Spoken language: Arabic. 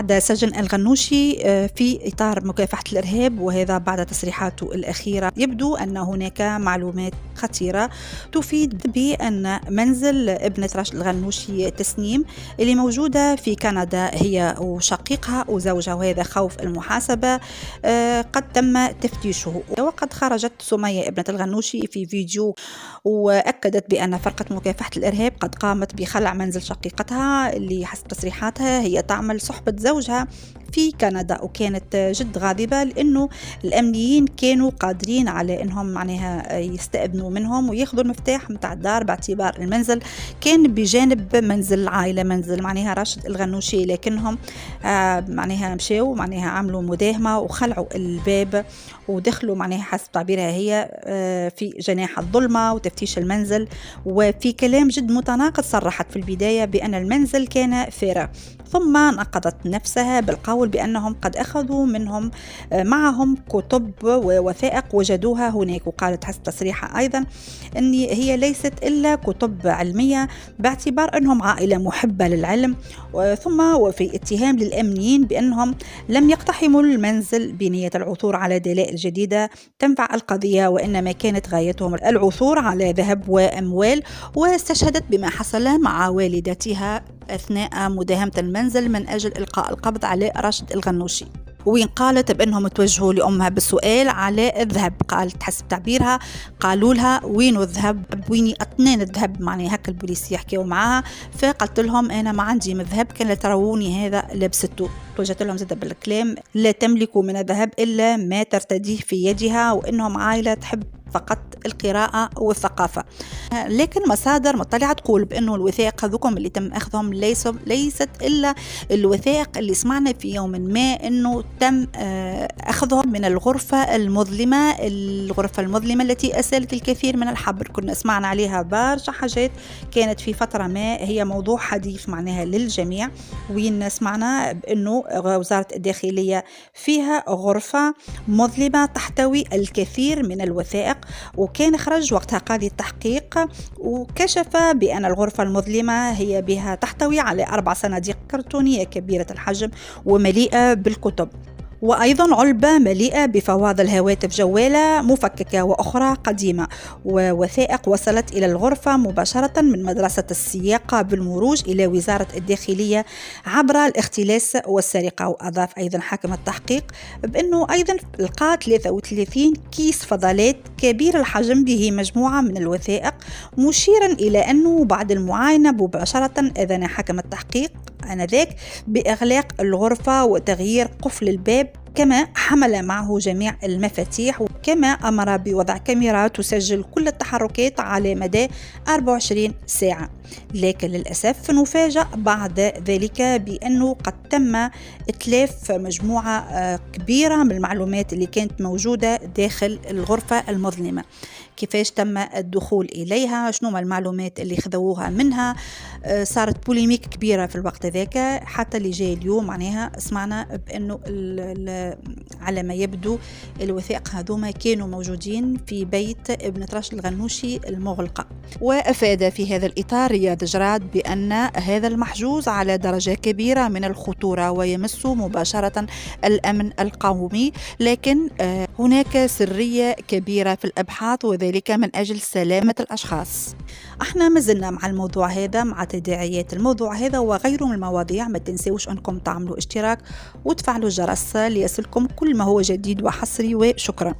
بعد سجن الغنوشي في إطار مكافحة الإرهاب، وهذا بعد تصريحاته الأخيرة. يبدو أن هناك معلومات خطيرة تفيد بأن منزل ابنة راشد الغنوشي تسنيم اللي موجودة في كندا هي وشقيقها وزوجها، وهذا خوف المحاسبة، قد تم تفتيشه. وقد خرجت سمية ابنة الغنوشي في فيديو وأكدت بأن فرقة مكافحة الإرهاب قد قامت بخلع منزل شقيقتها اللي حسب تصريحاتها هي تعمل صحبة زوجها في كندا، وكانت جد غاضبة لأنه الأمنيين كانوا قادرين على أنهم معناها يستأذنوا منهم وياخذوا المفتاح متاع الدار، باعتبار المنزل كان بجانب منزل العائلة، منزل معناها راشد الغنوشي، لكنهم معناها مشاو معناها عملوا مداهمة وخلعوا الباب ودخلوا معناها حسب تعبيرها هي في جناح الظلمة وتفتيش المنزل. وفي كلام جد متناقض صرحت في البداية بأن المنزل كان فارغ، ثم نقضت نفسها بالقول بأنهم قد أخذوا منهم معهم كتب ووثائق وجدوها هناك، وقالت حسب تصريحها أيضا أن هي ليست إلا كتب علمية باعتبار أنهم عائلة محبة للعلم. ثم وفي اتهام للأمنيين بأنهم لم يقتحموا المنزل بنية العثور على دلائل جديدة تنفع القضية، وإنما كانت غايتهم العثور على ذهب وأموال. واستشهدت بما حصل مع والدتها أثناء مداهمة المنزل من أجل إلقاء القبض على راشد الغنوشي، وين قالت بأنهم توجهوا لأمها بالسؤال على الذهب. قالت حسب تعبيرها قالوا لها وين الذهب، ويني أطنان الذهب، معني هكا البوليس يحكيوا معاها، فقلت لهم أنا ما عندي من الذهب، كان تروني هذا لبسته. توجهت لهم زاد بالكلام لا تملكوا من الذهب إلا ما ترتديه في يدها، وإنهم عائلة تحب فقط القراءة والثقافة. لكن مصادر مطلعة تقول بأنه الوثائق هذوكم اللي تم أخذهم ليست إلا الوثائق اللي سمعنا في يوم ما أنه تم أخذهم من الغرفة المظلمة التي أسالت الكثير من الحبر. كنا سمعنا عليها برشا حاجات، كانت في فترة ما هي موضوع حديث معناها للجميع، وين سمعنا بأنه وزارة الداخلية فيها غرفة مظلمة تحتوي الكثير من الوثائق. وكان خرج وقتها قاضي التحقيق وكشف بأن الغرفة المظلمة هي بها تحتوي على 4 صناديق كرتونية كبيرة الحجم ومليئة بالكتب، وأيضا علبة مليئة بفواضل هواتف جوالة مفككة وأخرى قديمة، ووثائق وصلت إلى الغرفة مباشرة من مدرسة السياقة بالمروج إلى وزارة الداخلية عبر الاختلاس والسرقة. وأضاف أيضا حاكم التحقيق بأنه أيضا لقى 33 كيس فضلات كبير الحجم به مجموعة من الوثائق، مشيرا إلى أنه بعد المعاينة مباشرة أذن حاكم التحقيق آنذاك بإغلاق الغرفة وتغيير قفل الباب، كما حمل معه جميع المفاتيح، وكما أمر بوضع كاميرا تسجل كل التحركات على مدى 24 ساعة. لكن للأسف نفاجأ بعد ذلك بأنه قد تم إتلاف مجموعة كبيرة من المعلومات اللي كانت موجودة داخل الغرفة المظلمة. كيفاش تم الدخول إليها، شنو المعلومات اللي خذوها منها، صارت بوليميك كبيرة في الوقت ذاك، حتى اللي جاي اليوم معناها سمعنا بأنه على ما يبدو الوثائق هذوما كانوا موجودين في بيت ابنة راشد الغنوشي المغلقة. وأفاد في هذا الإطار رياض جراد بأن هذا المحجوز على درجة كبيرة من الخطورة ويمس مباشرة الأمن القومي، لكن هناك سرية كبيرة في الأبحاث وذلك من أجل سلامة الأشخاص. احنا مازلنا مع الموضوع هذا، مع تداعيات الموضوع هذا وغيره من المواضيع. ما تنسوش أنكم تعملوا اشتراك وتفعلوا الجرس ليصلكم كل ما هو جديد وحصري، وشكرا.